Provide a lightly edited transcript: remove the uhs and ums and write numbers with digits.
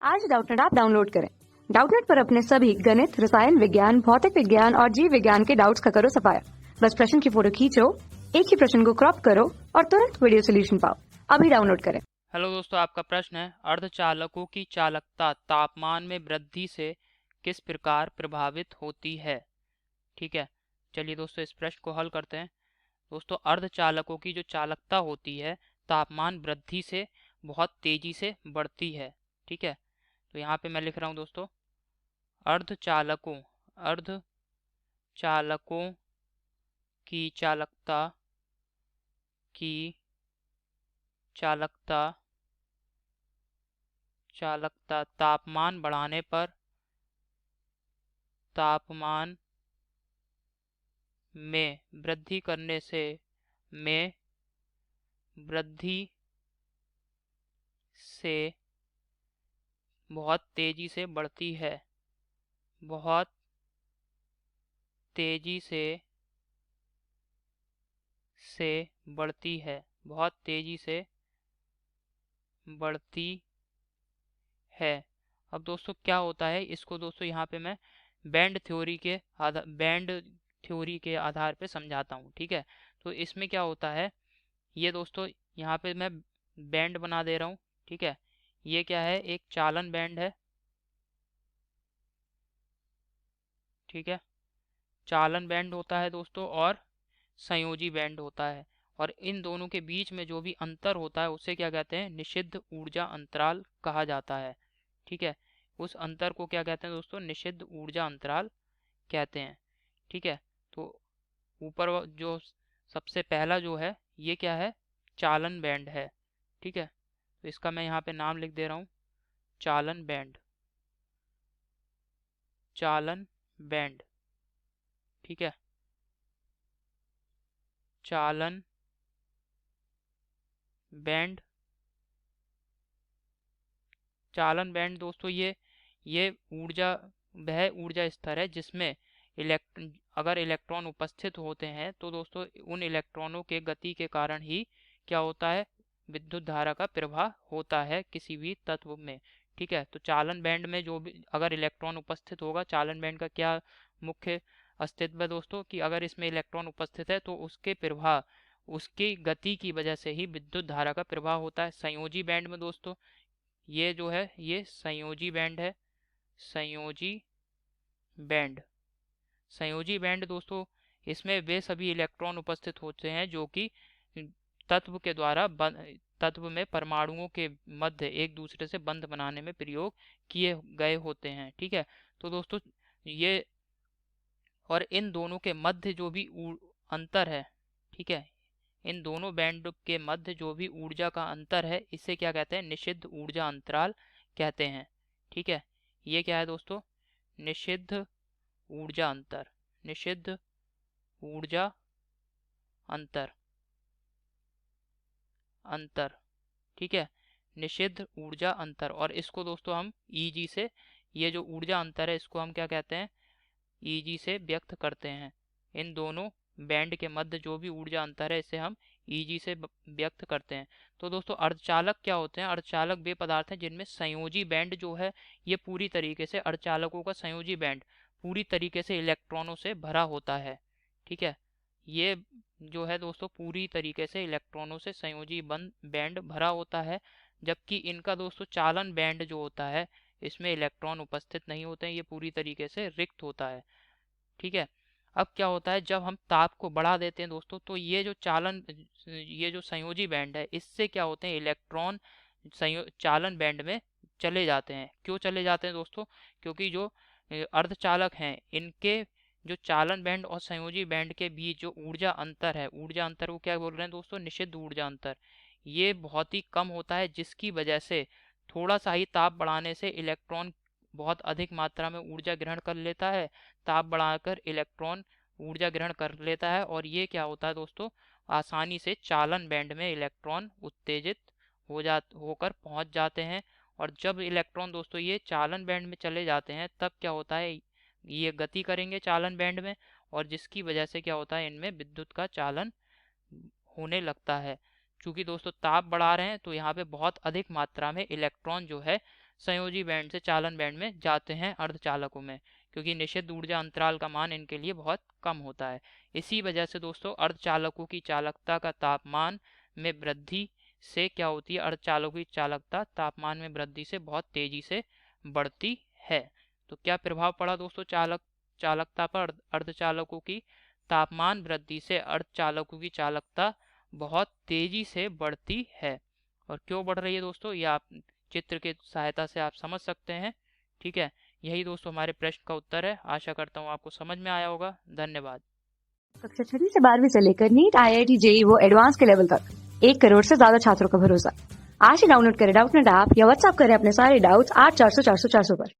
आज Doubtnut app download करें। Doubtnut पर अपने सभी गणित, रसायन विज्ञान, भौतिक विज्ञान और जीव विज्ञान के डाउट्स का करो सफाया। बस प्रश्न की फोटो खींचो, एक ही प्रश्न को क्रॉप करो और तुरंत वीडियो सोल्यूशन पाओ। अभी डाउनलोड करें। हेलो दोस्तों, आपका प्रश्न है अर्धचालकों की चालकता तापमान में वृद्धि से किस प्रकार प्रभावित होती है। ठीक है, चलिए दोस्तों इस प्रश्न को हल करते हैं। दोस्तों, अर्धचालकों की जो चालकता होती है तापमान वृद्धि से बहुत तेजी से बढ़ती है। ठीक है, तो यहाँ पे मैं लिख रहा हूँ दोस्तों, अर्धचालकों अर्धचालकों की चालकता तापमान बढ़ाने पर तापमान में वृद्धि करने से में वृद्धि से बहुत तेजी से बढ़ती है। बहुत तेजी से बढ़ती है। बहुत तेजी से बढ़ती है। अब दोस्तों क्या होता है, इसको दोस्तों यहाँ पे मैं बैंड थ्योरी के आधार पे समझाता हूँ। ठीक है, तो इसमें क्या होता है, ये दोस्तों यहाँ पे मैं बैंड बना दे रहा हूँ। ठीक है, ये क्या है, एक चालन बैंड है। ठीक है, चालन बैंड होता है दोस्तों और संयोजी बैंड होता है। और इन दोनों के बीच में जो भी अंतर होता है उसे क्या कहते हैं, निषिद्ध ऊर्जा अंतराल कहा जाता है। ठीक है, उस अंतर को क्या कहते हैं दोस्तों, निषिद्ध ऊर्जा अंतराल कहते हैं। ठीक है, तो जो सबसे पहला जो है ये क्या है, चालन बैंड है। ठीक है, तो इसका मैं यहाँ पे नाम लिख दे रहा हूँ, चालन बैंड। चालन बैंड। ठीक है, चालन बैंड। चालन बैंड दोस्तों ये ऊर्जा वह ऊर्जा स्तर है जिसमें अगर इलेक्ट्रॉन उपस्थित होते हैं तो दोस्तों उन इलेक्ट्रॉनों के गति के कारण ही क्या होता है, विद्युत धारा का प्रवाह होता है किसी भी तत्व में। ठीक है, तो चालन बैंड में जो भी अगर इलेक्ट्रॉन उपस्थित होगा, चालन बैंड का क्या मुख्य अस्तित्व है दोस्तों, कि अगर इसमें इलेक्ट्रॉन उपस्थित है तो उसके प्रवाह उसकी गति की वजह से ही विद्युत धारा का प्रवाह होता है। संयोजी बैंड में दोस्तों ये जो है ये संयोजी बैंड है। संयोजी बैंड। संयोजी बैंड दोस्तों इसमें वे सभी इलेक्ट्रॉन उपस्थित होते हैं जो कि तत्व के द्वारा तत्व में परमाणुओं के मध्य एक दूसरे से बंध बनाने में प्रयोग किए गए होते हैं। ठीक है, तो दोस्तों ये और इन दोनों के मध्य जो भी अंतर है, ठीक है, इन दोनों बैंड के मध्य जो भी ऊर्जा का अंतर है इसे क्या कहते हैं, निषिद्ध ऊर्जा अंतराल कहते हैं। ठीक है, ये क्या है दोस्तों, निषिद्ध ऊर्जा अंतर। निषिद्ध ऊर्जा अंतर। अंतर। ठीक है, निषिद्ध ऊर्जा अंतर। और इसको दोस्तों हम ईजी से, ये जो ऊर्जा अंतर है इसको हम क्या कहते हैं, ईजी से व्यक्त करते हैं। इन दोनों बैंड के मध्य जो भी ऊर्जा अंतर है इसे हम ईजी से व्यक्त करते हैं। तो दोस्तों अर्धचालक क्या होते हैं, अर्धचालक वे पदार्थ हैं जिनमें संयोजी बैंड जो है ये पूरी तरीके से, अर्धचालकों का संयोजी बैंड पूरी तरीके से इलेक्ट्रॉनों से भरा होता है। ठीक है, ये जो है दोस्तों पूरी तरीके से इलेक्ट्रॉनों से संयोजी बैंड भरा होता है। जबकि इनका दोस्तों चालन बैंड जो होता है इसमें इलेक्ट्रॉन उपस्थित नहीं होते हैं, ये पूरी तरीके से रिक्त होता है। ठीक है, अब क्या होता है, जब हम ताप को बढ़ा देते हैं दोस्तों तो ये जो संयोजी बैंड है इससे क्या होते हैं, इलेक्ट्रॉन चालन बैंड में चले जाते हैं। क्यों चले जाते हैं दोस्तों, क्योंकि जो अर्धचालक हैं इनके जो चालन बैंड और संयोजी बैंड के बीच जो ऊर्जा अंतर है, ऊर्जा अंतर को क्या बोल रहे हैं दोस्तों, निषिद्ध ऊर्जा अंतर, ये बहुत ही कम होता है, जिसकी वजह से थोड़ा सा ही ताप बढ़ाने से इलेक्ट्रॉन बहुत अधिक मात्रा में ऊर्जा ग्रहण कर लेता है। ताप बढ़ाकर इलेक्ट्रॉन ऊर्जा ग्रहण कर लेता है और ये क्या होता है दोस्तों, आसानी से चालन बैंड में इलेक्ट्रॉन उत्तेजित होकर पहुंच जाते हैं। और जब इलेक्ट्रॉन दोस्तों ये चालन बैंड में चले जाते हैं तब क्या होता है, ये गति करेंगे चालन बैंड में और जिसकी वजह से क्या होता है, इनमें विद्युत का चालन होने लगता है। क्योंकि दोस्तों ताप बढ़ा रहे हैं तो यहाँ पे बहुत अधिक मात्रा में इलेक्ट्रॉन जो है संयोजी बैंड से चालन बैंड में जाते हैं अर्धचालकों में, क्योंकि निषिद्ध ऊर्जा अंतराल का मान इनके लिए बहुत कम होता है। इसी वजह से दोस्तों अर्धचालकों की चालकता का तापमान में वृद्धि से क्या होती है, अर्धचालकों की चालकता तापमान में वृद्धि से बहुत तेजी से बढ़ती है। तो क्या प्रभाव पड़ा दोस्तों चालकता पर अर्धचालकों की? तापमान वृद्धि से अर्धचालकों की चालकता बहुत तेजी से बढ़ती है। और क्यों बढ़ रही है दोस्तों, ये आप चित्र की सहायता से आप समझ सकते हैं। ठीक है, यही दोस्तों हमारे प्रश्न का उत्तर है। आशा करता हूँ आपको समझ में आया होगा। धन्यवाद। कक्षा 6 से 12वीं से लेकर नीट, IIT, JEE वो एडवांस के लेवल तक 1 करोड़ से ज्यादा छात्रों का भरोसा। आज ही डाउनलोड करें डाउटनेट ऐप या व्हाट्सएप करें अपने सारे डाउट्स 8400 400 400 पर।